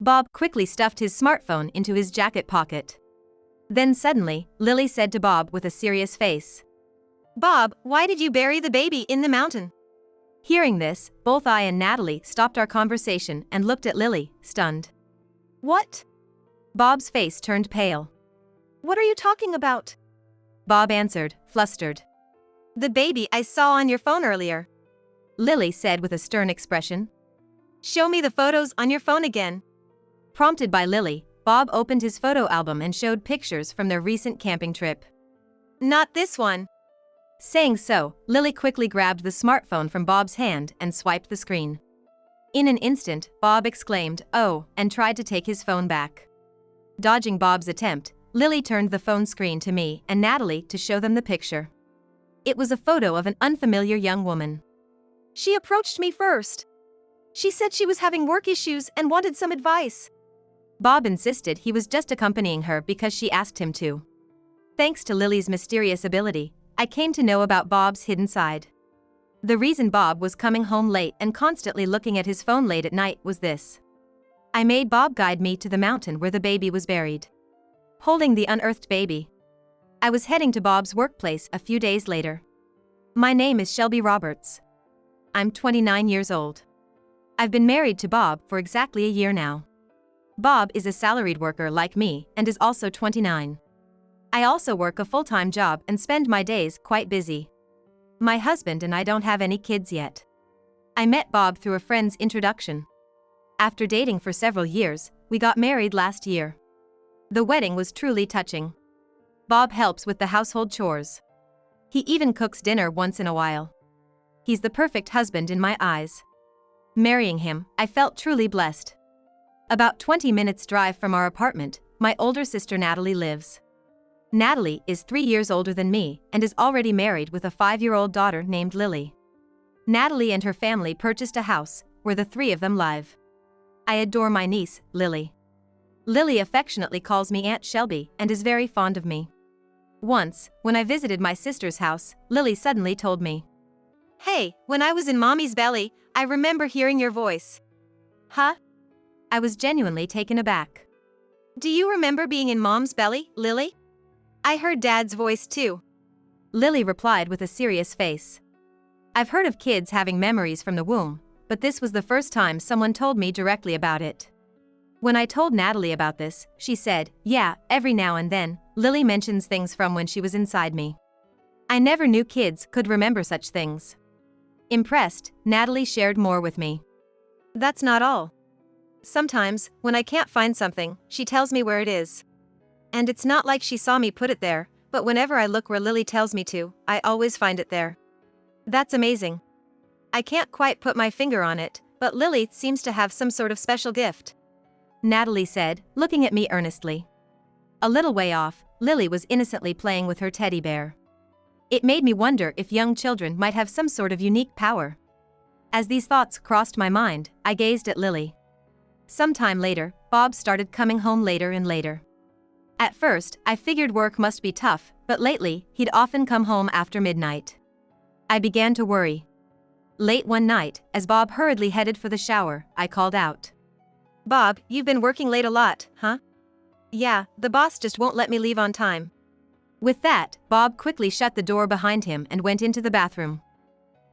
Bob quickly stuffed his smartphone into his jacket pocket. Then suddenly, Lily said to Bob with a serious face, "Bob, why did you bury the baby in the mountain?" Hearing this, both I and Natalie stopped our conversation and looked at Lily, stunned. "What?" Bob's face turned pale. "What are you talking about?" Bob answered, flustered. "The baby I saw on your phone earlier," Lily said with a stern expression. "Show me the photos on your phone again." Prompted by Lily, Bob opened his photo album and showed pictures from their recent camping trip. "Not this one." Saying so, Lily quickly grabbed the smartphone from Bob's hand and swiped the screen. In an instant, Bob exclaimed, "Oh," and tried to take his phone back. Dodging Bob's attempt, Lily turned the phone screen to me and Natalie to show them the picture. It was a photo of an unfamiliar young woman. "She approached me first. She said she was having work issues and wanted some advice." Bob insisted he was just accompanying her because she asked him to. Thanks to Lily's mysterious ability, I came to know about Bob's hidden side. The reason Bob was coming home late and constantly looking at his phone late at night was this. I made Bob guide me to the mountain where the baby was buried. Holding the unearthed baby. I was heading to Bob's workplace a few days later. My name is Shelby Roberts. I'm 29 years old. I've been married to Bob for exactly a year now. Bob is a salaried worker like me and is also 29. I also work a full-time job and spend my days quite busy. My husband and I don't have any kids yet. I met Bob through a friend's introduction. After dating for several years, we got married last year. The wedding was truly touching. Bob helps with the household chores. He even cooks dinner once in a while. He's the perfect husband in my eyes. Marrying him, I felt truly blessed. About 20 minutes drive from our apartment, my older sister Natalie lives. Natalie is 3 years older than me and is already married with a 5-year-old daughter named Lily. Natalie and her family purchased a house where the three of them live. I adore my niece, Lily. Lily affectionately calls me Aunt Shelby and is very fond of me. Once, when I visited my sister's house, Lily suddenly told me, "Hey, when I was in Mommy's belly, I remember hearing your voice." "Huh?" I was genuinely taken aback. "Do you remember being in Mom's belly, Lily?" "I heard Dad's voice too," Lily replied with a serious face. I've heard of kids having memories from the womb, but this was the first time someone told me directly about it. When I told Natalie about this, she said, "Yeah, every now and then, Lily mentions things from when she was inside me." I never knew kids could remember such things. Impressed, Natalie shared more with me. "That's not all. Sometimes, when I can't find something, she tells me where it is. And it's not like she saw me put it there, but whenever I look where Lily tells me to, I always find it there. That's amazing. I can't quite put my finger on it, but Lily seems to have some sort of special gift," Natalie said, looking at me earnestly. A little way off, Lily was innocently playing with her teddy bear. It made me wonder if young children might have some sort of unique power. As these thoughts crossed my mind, I gazed at Lily. Sometime later, Bob started coming home later and later. At first, I figured work must be tough, but lately, he'd often come home after midnight. I began to worry. Late one night, as Bob hurriedly headed for the shower, I called out, "Bob, you've been working late a lot, huh?" "Yeah, the boss just won't let me leave on time." With that, Bob quickly shut the door behind him and went into the bathroom.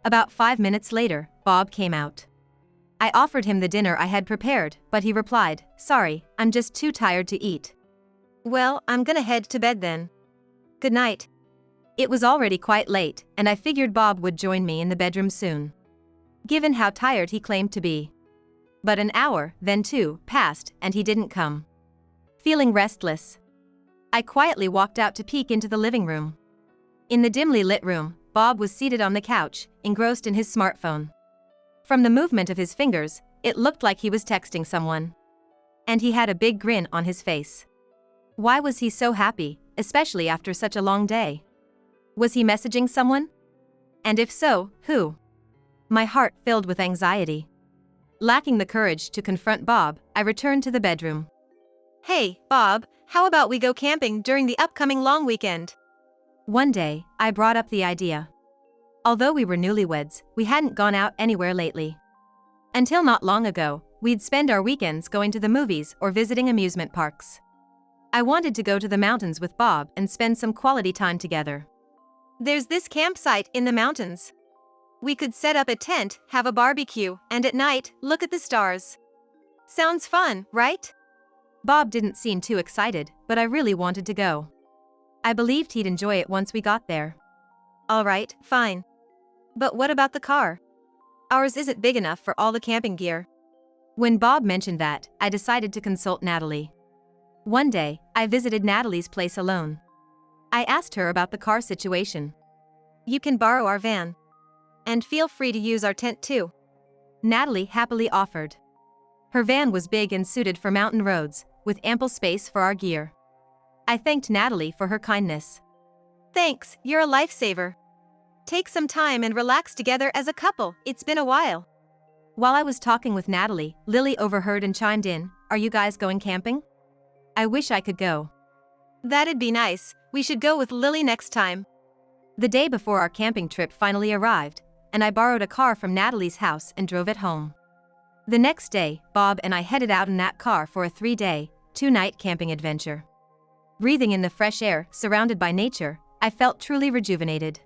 About 5 minutes later, Bob came out. I offered him the dinner I had prepared, but he replied, "Sorry, I'm just too tired to eat." "Well, I'm gonna head to bed then. Good night." It was already quite late, and I figured Bob would join me in the bedroom soon, given how tired he claimed to be. But an hour, then 2, passed, and he didn't come. Feeling restless, I quietly walked out to peek into the living room. In the dimly lit room, Bob was seated on the couch, engrossed in his smartphone. From the movement of his fingers, it looked like he was texting someone. And he had a big grin on his face. Why was he so happy, especially after such a long day? Was he messaging someone? And if so, who? My heart filled with anxiety. Lacking the courage to confront Bob, I returned to the bedroom. "Hey, Bob, how about we go camping during the upcoming long weekend?" One day, I brought up the idea. Although we were newlyweds, we hadn't gone out anywhere lately. Until not long ago, we'd spend our weekends going to the movies or visiting amusement parks. I wanted to go to the mountains with Bob and spend some quality time together. There's this campsite in the mountains. We could set up a tent, have a barbecue, and at night, look at the stars. Sounds fun, right? Bob didn't seem too excited, but I really wanted to go. I believed he'd enjoy it once we got there. All right, fine. But what about the car? Ours isn't big enough for all the camping gear. When Bob mentioned that, I decided to consult Natalie. One day, I visited Natalie's place alone. I asked her about the car situation. You can borrow our van. And feel free to use our tent too. Natalie happily offered. Her van was big and suited for mountain roads, with ample space for our gear. I thanked Natalie for her kindness. Thanks, you're a lifesaver. Take some time and relax together as a couple, it's been a while. While I was talking with Natalie, Lily overheard and chimed in, "Are you guys going camping? I wish I could go." That'd be nice, we should go with Lily next time. The day before our camping trip finally arrived, and I borrowed a car from Natalie's house and drove it home. The next day, Bob and I headed out in that car for a 3-day, 2-night camping adventure. Breathing in the fresh air, surrounded by nature, I felt truly rejuvenated.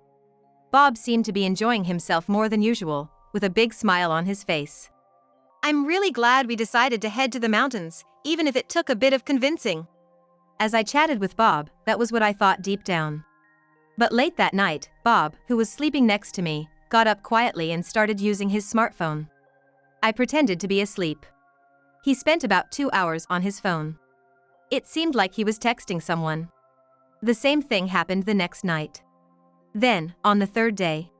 Bob seemed to be enjoying himself more than usual, with a big smile on his face. I'm really glad we decided to head to the mountains, even if it took a bit of convincing. As I chatted with Bob, that was what I thought deep down. But late that night, Bob, who was sleeping next to me, got up quietly and started using his smartphone. I pretended to be asleep. He spent about 2 hours on his phone. It seemed like he was texting someone. The same thing happened the next night. Then, on the 3rd day,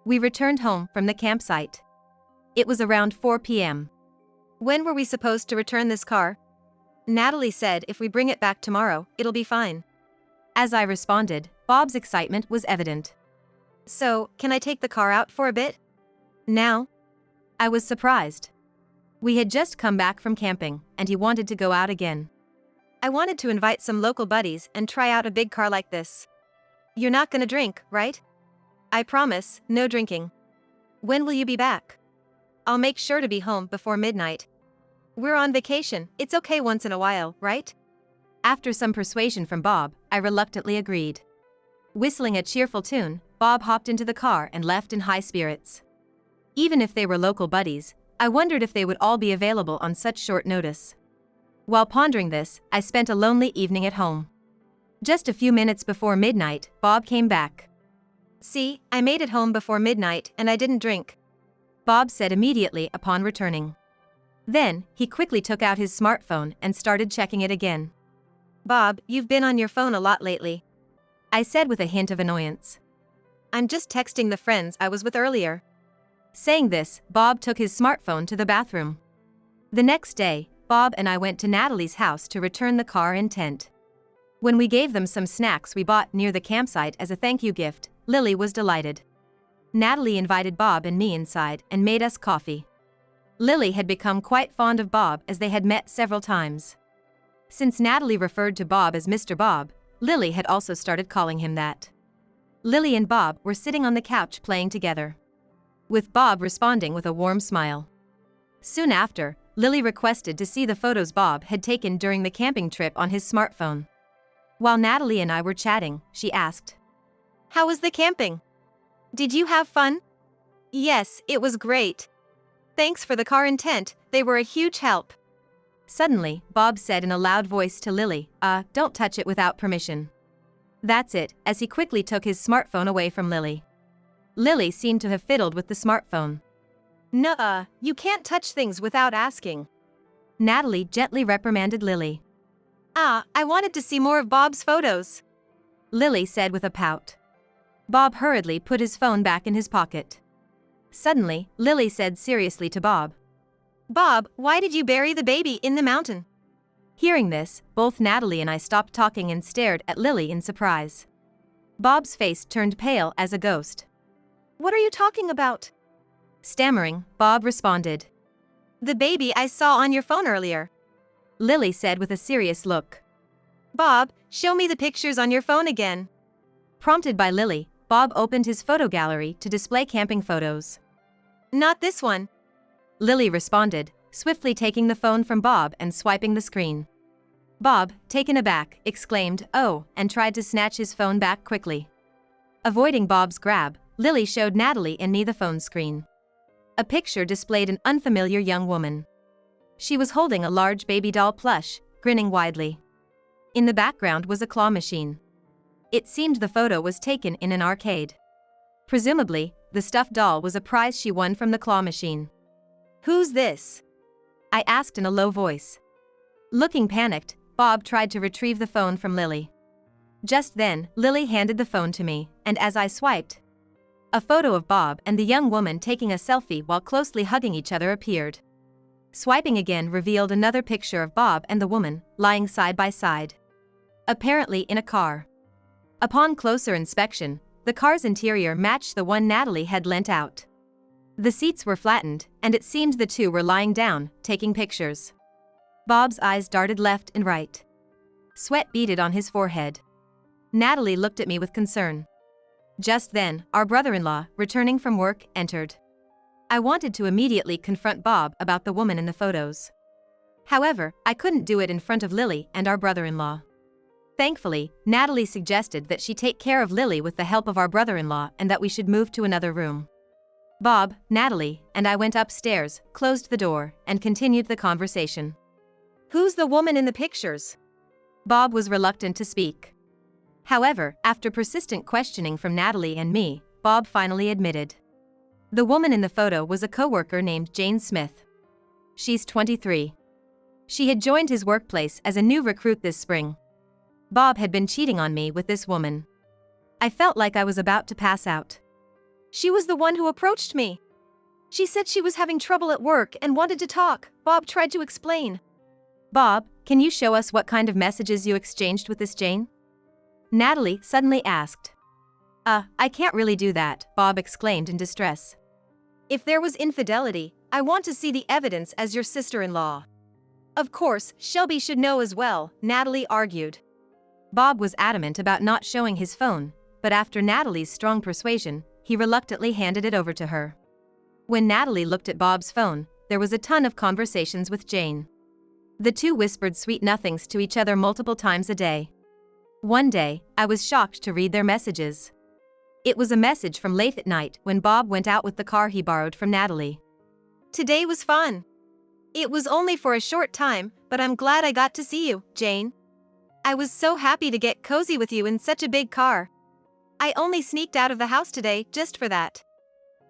we returned home from the campsite. It was around 4 p.m. When were we supposed to return this car? Natalie said if we bring it back tomorrow, it'll be fine. As I responded, Bob's excitement was evident. So, can I take the car out for a bit? Now? I was surprised. We had just come back from camping, and he wanted to go out again. I wanted to invite some local buddies and try out a big car like this. You're not gonna drink, right? I promise, no drinking. When will you be back? I'll make sure to be home before midnight. We're on vacation, it's okay once in a while, right? After some persuasion from Bob, I reluctantly agreed. Whistling a cheerful tune, Bob hopped into the car and left in high spirits. Even if they were local buddies, I wondered if they would all be available on such short notice. While pondering this, I spent a lonely evening at home. Just a few minutes before midnight, Bob came back. See, I made it home before midnight and I didn't drink, Bob said immediately upon returning. Then, he quickly took out his smartphone and started checking it again. Bob, you've been on your phone a lot lately, I said with a hint of annoyance. I'm just texting the friends I was with earlier. Saying this, Bob took his smartphone to the bathroom. The next day, Bob and I went to Natalie's house to return the car and tent. When we gave them some snacks we bought near the campsite as a thank you gift, Lily was delighted. Natalie invited Bob and me inside and made us coffee. Lily had become quite fond of Bob as they had met several times. Since Natalie referred to Bob as Mr. Bob, Lily had also started calling him that. Lily and Bob were sitting on the couch playing together, with Bob responding with a warm smile. Soon after, Lily requested to see the photos Bob had taken during the camping trip on his smartphone. While Natalie and I were chatting, she asked, How was the camping? Did you have fun? Yes, it was great. Thanks for the car and tent, they were a huge help. Suddenly, Bob said in a loud voice to Lily, don't touch it without permission. That's it, as he quickly took his smartphone away from Lily. Lily seemed to have fiddled with the smartphone. Nuh-uh, you can't touch things without asking. Natalie gently reprimanded Lily. I wanted to see more of Bob's photos, Lily said with a pout. Bob hurriedly put his phone back in his pocket. Suddenly, Lily said seriously to Bob, Bob, why did you bury the baby in the mountain? Hearing this, both Natalie and I stopped talking and stared at Lily in surprise. Bob's face turned pale as a ghost. What are you talking about? Stammering, Bob responded. The baby I saw on your phone earlier, Lily said with a serious look. Bob, show me the pictures on your phone again. Prompted by Lily, Bob opened his photo gallery to display camping photos. Not this one, Lily responded, swiftly taking the phone from Bob and swiping the screen. Bob, taken aback, exclaimed, "Oh," and tried to snatch his phone back quickly. Avoiding Bob's grab, Lily showed Natalie and me the phone screen. A picture displayed an unfamiliar young woman. She was holding a large baby doll plush, grinning widely. In the background was a claw machine. It seemed the photo was taken in an arcade. Presumably, the stuffed doll was a prize she won from the claw machine. "Who's this?" I asked in a low voice. Looking panicked, Bob tried to retrieve the phone from Lily. Just then, Lily handed the phone to me, and as I swiped, a photo of Bob and the young woman taking a selfie while closely hugging each other appeared. Swiping again revealed another picture of Bob and the woman, lying side by side, apparently in a car. Upon closer inspection, the car's interior matched the one Natalie had lent out. The seats were flattened, and it seemed the two were lying down, taking pictures. Bob's eyes darted left and right. Sweat beaded on his forehead. Natalie looked at me with concern. Just then, our brother-in-law, returning from work, entered. I wanted to immediately confront Bob about the woman in the photos. However, I couldn't do it in front of Lily and our brother-in-law. Thankfully, Natalie suggested that she take care of Lily with the help of our brother-in-law and that we should move to another room. Bob, Natalie, and I went upstairs, closed the door, and continued the conversation. "Who's the woman in the pictures?" Bob was reluctant to speak. However, after persistent questioning from Natalie and me, Bob finally admitted. The woman in the photo was a coworker named Jane Smith. She's 23. She had joined his workplace as a new recruit this spring. Bob had been cheating on me with this woman. I felt like I was about to pass out. "She was the one who approached me. She said she was having trouble at work and wanted to talk," Bob tried to explain. "Bob, can you show us what kind of messages you exchanged with this Jane?" Natalie suddenly asked. I can't really do that," Bob exclaimed in distress. "If there was infidelity, I want to see the evidence as your sister-in-law." "Of course, Shelby should know as well," Natalie argued. Bob was adamant about not showing his phone, but after Natalie's strong persuasion, he reluctantly handed it over to her. When Natalie looked at Bob's phone, there was a ton of conversations with Jane. The two whispered sweet nothings to each other multiple times a day. One day, I was shocked to read their messages. It was a message from late at night when Bob went out with the car he borrowed from Natalie. "Today was fun. It was only for a short time, but I'm glad I got to see you, Jane. I was so happy to get cozy with you in such a big car. I only sneaked out of the house today just for that.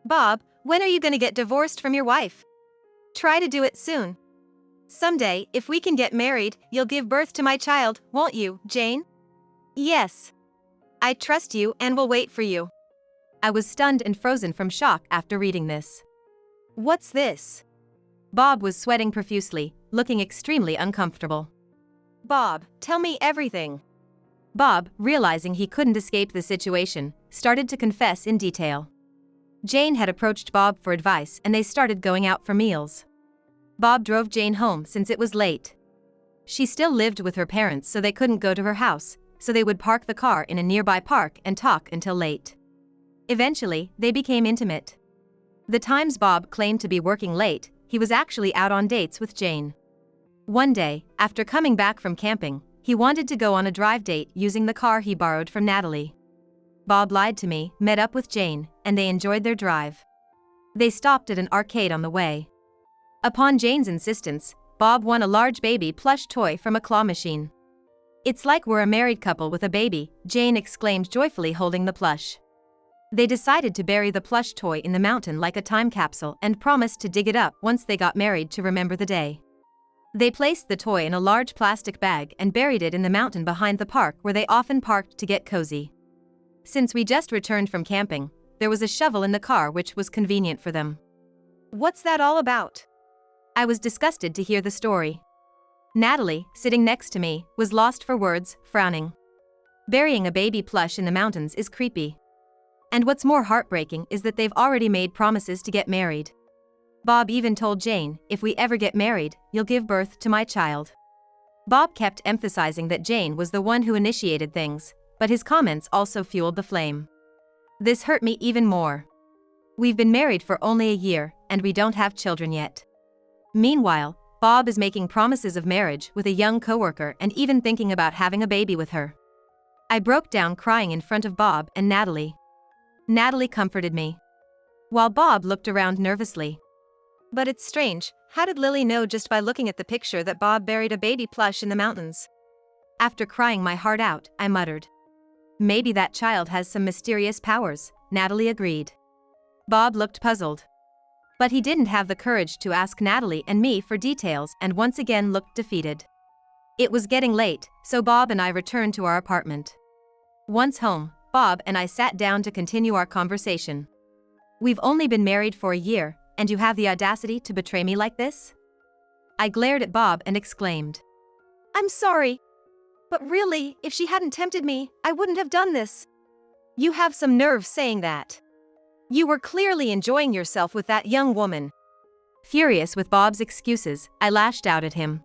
Bob, when are you gonna get divorced from your wife? Try to do it soon. Someday, if we can get married, you'll give birth to my child, won't you, Jane?" "Yes. I trust you and will wait for you." I was stunned and frozen from shock after reading this. "What's this?" Bob was sweating profusely, looking extremely uncomfortable. "Bob, tell me everything." Bob, realizing he couldn't escape the situation, started to confess in detail. Jane had approached Bob for advice and they started going out for meals. Bob drove Jane home since it was late. She still lived with her parents, so they couldn't go to her house, so they would park the car in a nearby park and talk until late. Eventually, they became intimate. The times Bob claimed to be working late, he was actually out on dates with Jane. One day, after coming back from camping, he wanted to go on a drive date using the car he borrowed from Natalie. Bob lied to me, met up with Jane, and they enjoyed their drive. They stopped at an arcade on the way. Upon Jane's insistence, Bob won a large baby plush toy from a claw machine. "It's like we're a married couple with a baby," Jane exclaimed joyfully, holding the plush. They decided to bury the plush toy in the mountain like a time capsule and promised to dig it up once they got married to remember the day. They placed the toy in a large plastic bag and buried it in the mountain behind the park where they often parked to get cozy. Since we just returned from camping, there was a shovel in the car which was convenient for them. "What's that all about?" I was disgusted to hear the story. Natalie, sitting next to me, was lost for words, frowning. Burying a baby plush in the mountains is creepy. And what's more heartbreaking is that they've already made promises to get married. Bob even told Jane, "If we ever get married, you'll give birth to my child." Bob kept emphasizing that Jane was the one who initiated things, but his comments also fueled the flame. This hurt me even more. We've been married for only a year, and we don't have children yet. Meanwhile, Bob is making promises of marriage with a young coworker and even thinking about having a baby with her. I broke down crying in front of Bob and Natalie. Natalie comforted me, while Bob looked around nervously. But it's strange, how did Lily know just by looking at the picture that Bob buried a baby plush in the mountains? After crying my heart out, I muttered, "Maybe that child has some mysterious powers," Natalie agreed. Bob looked puzzled, but he didn't have the courage to ask Natalie and me for details and once again looked defeated. It was getting late, so Bob and I returned to our apartment. Once home, Bob and I sat down to continue our conversation. "We've only been married for a year, and you have the audacity to betray me like this?" I glared at Bob and exclaimed, I'm sorry. But really, if she hadn't tempted me, I wouldn't have done this. You have some nerve saying that. You were clearly enjoying yourself with that young woman. Furious with Bob's excuses, I lashed out at him.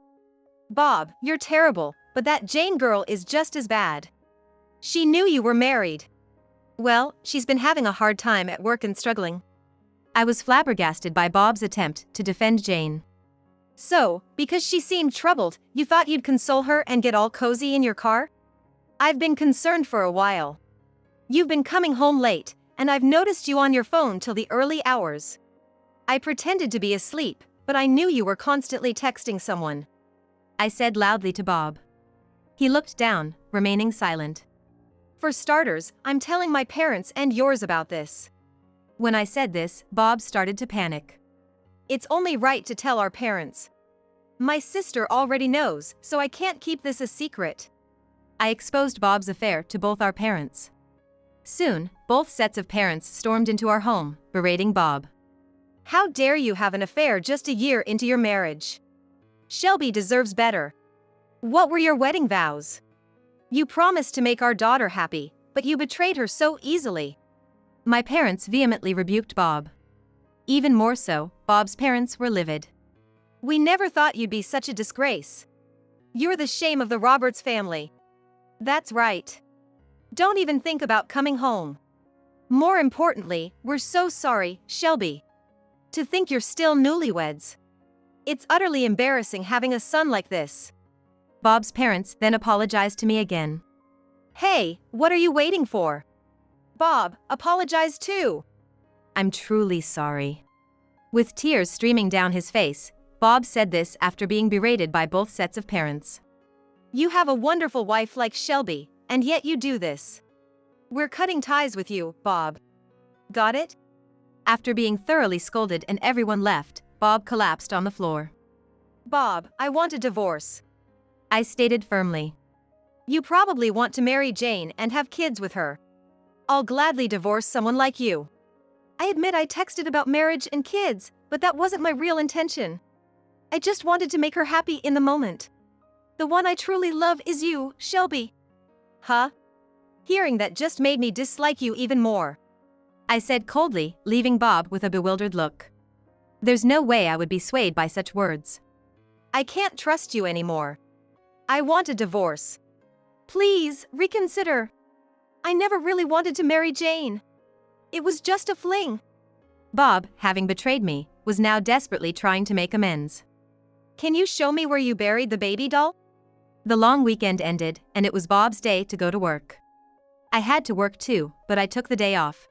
Bob, you're terrible, but that Jane girl is just as bad. She knew you were married. Well, she's been having a hard time at work and struggling. I was flabbergasted by Bob's attempt to defend Jane. So, because she seemed troubled, you thought you'd console her and get all cozy in your car? I've been concerned for a while. You've been coming home late, and I've noticed you on your phone till the early hours. I pretended to be asleep, but I knew you were constantly texting someone, I said loudly to Bob. He looked down, remaining silent. For starters, I'm telling my parents and yours about this. When I said this, Bob started to panic. It's only right to tell our parents. My sister already knows, so I can't keep this a secret. I exposed Bob's affair to both our parents. Soon, both sets of parents stormed into our home, berating Bob. How dare you have an affair just a year into your marriage? Shelby deserves better. What were your wedding vows? You promised to make our daughter happy, but you betrayed her so easily. My parents vehemently rebuked Bob. Even more so, Bob's parents were livid. We never thought you'd be such a disgrace. You're the shame of the Roberts family. That's right. Don't even think about coming home. More importantly, we're so sorry, Shelby. To think you're still newlyweds. It's utterly embarrassing having a son like this. Bob's parents then apologized to me again. Hey, what are you waiting for? Bob, apologize too. I'm truly sorry. With tears streaming down his face, Bob said this after being berated by both sets of parents. You have a wonderful wife like Shelby, and yet you do this. We're cutting ties with you, Bob. Got it? After being thoroughly scolded and everyone left, Bob collapsed on the floor. Bob, I want a divorce. I stated firmly. You probably want to marry Jane and have kids with her. I'll gladly divorce someone like you. I admit I texted about marriage and kids, but that wasn't my real intention. I just wanted to make her happy in the moment. The one I truly love is you, Shelby. Huh? Hearing that just made me dislike you even more. I said coldly, leaving Bob with a bewildered look. There's no way I would be swayed by such words. I can't trust you anymore. I want a divorce. Please, reconsider. I never really wanted to marry Jane. It was just a fling. Bob, having betrayed me, was now desperately trying to make amends. Can you show me where you buried the baby doll? The long weekend ended, and it was Bob's day to go to work. I had to work too, but I took the day off.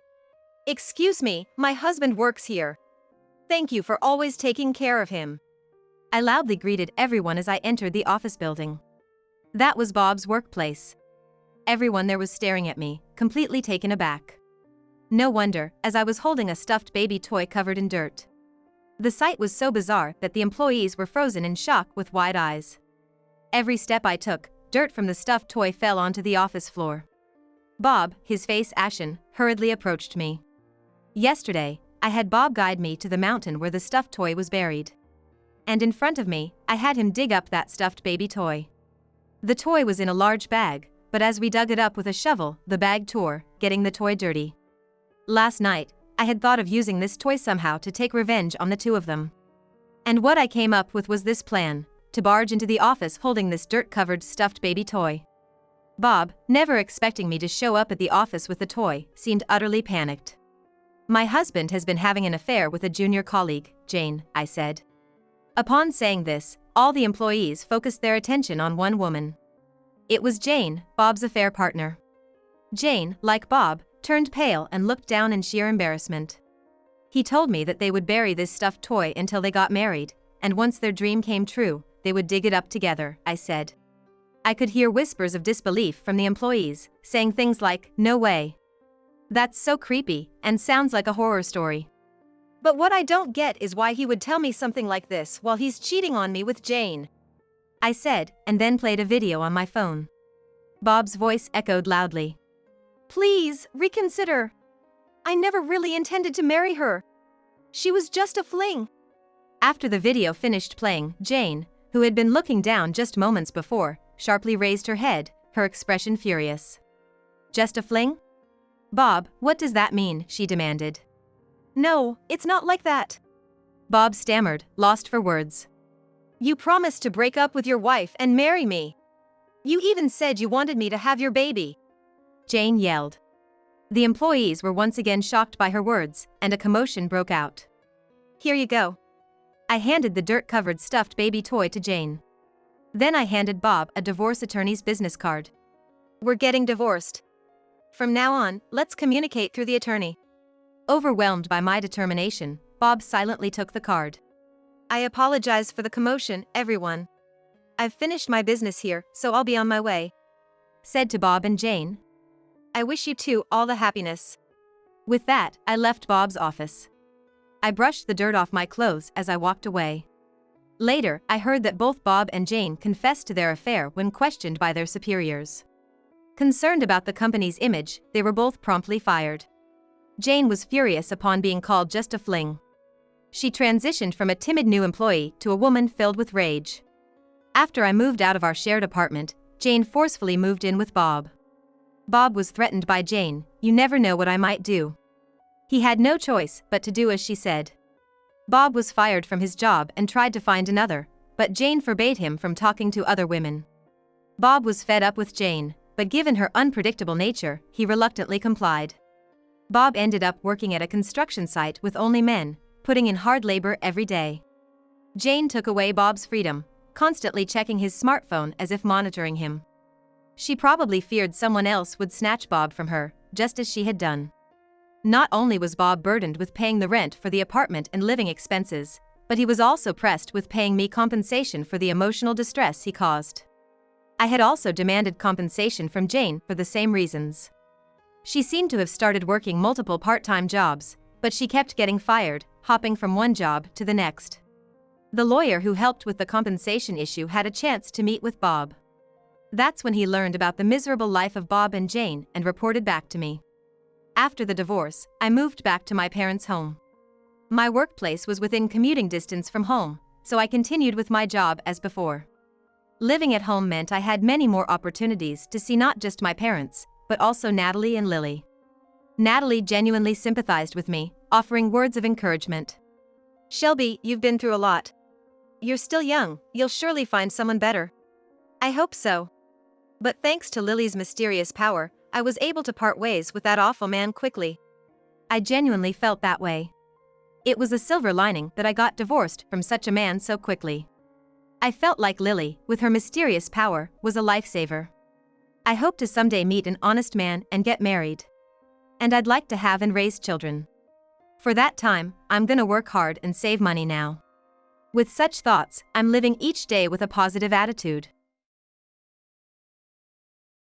Excuse me, my husband works here. Thank you for always taking care of him. I loudly greeted everyone as I entered the office building. That was Bob's workplace. Everyone there was staring at me, completely taken aback. No wonder, as I was holding a stuffed baby toy covered in dirt. The sight was so bizarre that the employees were frozen in shock with wide eyes. Every step I took, dirt from the stuffed toy fell onto the office floor. Bob, his face ashen, hurriedly approached me. Yesterday, I had Bob guide me to the mountain where the stuffed toy was buried. And in front of me, I had him dig up that stuffed baby toy. The toy was in a large bag, but as we dug it up with a shovel, the bag tore, getting the toy dirty. Last night, I had thought of using this toy somehow to take revenge on the two of them. And what I came up with was this plan, to barge into the office holding this dirt-covered stuffed baby toy. Bob, never expecting me to show up at the office with the toy, seemed utterly panicked. My husband has been having an affair with a junior colleague, Jane, I said. Upon saying this, all the employees focused their attention on one woman. It was Jane, Bob's affair partner. Jane, like Bob, turned pale and looked down in sheer embarrassment. He told me that they would bury this stuffed toy until they got married, and once their dream came true, they would dig it up together, I said. I could hear whispers of disbelief from the employees, saying things like, "No way. That's so creepy, and sounds like a horror story." But what I don't get is why he would tell me something like this while he's cheating on me with Jane, I said, and then played a video on my phone. Bob's voice echoed loudly. Please, reconsider. I never really intended to marry her. She was just a fling. After the video finished playing, Jane, who had been looking down just moments before, sharply raised her head, her expression furious. Just a fling? Bob, what does that mean? She demanded. No, it's not like that. Bob stammered, lost for words. You promised to break up with your wife and marry me. You even said you wanted me to have your baby. Jane yelled. The employees were once again shocked by her words, and a commotion broke out. Here you go. I handed the dirt-covered stuffed baby toy to Jane. Then I handed Bob a divorce attorney's business card. We're getting divorced. From now on, let's communicate through the attorney. Overwhelmed by my determination, Bob silently took the card. I apologize for the commotion, everyone. I've finished my business here, so I'll be on my way. Said to Bob and Jane. I wish you two all the happiness. With that, I left Bob's office. I brushed the dirt off my clothes as I walked away. Later, I heard that both Bob and Jane confessed to their affair when questioned by their superiors. Concerned about the company's image, they were both promptly fired. Jane was furious upon being called just a fling. She transitioned from a timid new employee to a woman filled with rage. After I moved out of our shared apartment, Jane forcefully moved in with Bob. Bob was threatened by Jane, "You never know what I might do." He had no choice but to do as she said. Bob was fired from his job and tried to find another, but Jane forbade him from talking to other women. Bob was fed up with Jane, but given her unpredictable nature, he reluctantly complied. Bob ended up working at a construction site with only men, putting in hard labor every day. Jane took away Bob's freedom, constantly checking his smartphone as if monitoring him. She probably feared someone else would snatch Bob from her, just as she had done. Not only was Bob burdened with paying the rent for the apartment and living expenses, but he was also pressed with paying me compensation for the emotional distress he caused. I had also demanded compensation from Jane for the same reasons. She seemed to have started working multiple part-time jobs, but she kept getting fired, hopping from one job to the next. The lawyer who helped with the compensation issue had a chance to meet with Bob. That's when he learned about the miserable life of Bob and Jane and reported back to me. After the divorce, I moved back to my parents' home. My workplace was within commuting distance from home, so I continued with my job as before. Living at home meant I had many more opportunities to see not just my parents, but also Natalie and Lily. Natalie genuinely sympathized with me, offering words of encouragement. Shelby, you've been through a lot. You're still young, you'll surely find someone better. I hope so. But thanks to Lily's mysterious power, I was able to part ways with that awful man quickly. I genuinely felt that way. It was a silver lining that I got divorced from such a man so quickly. I felt like Lily, with her mysterious power, was a lifesaver. I hope to someday meet an honest man and get married. And I'd like to have and raise children. For that time, I'm gonna work hard and save money now. With such thoughts, I'm living each day with a positive attitude.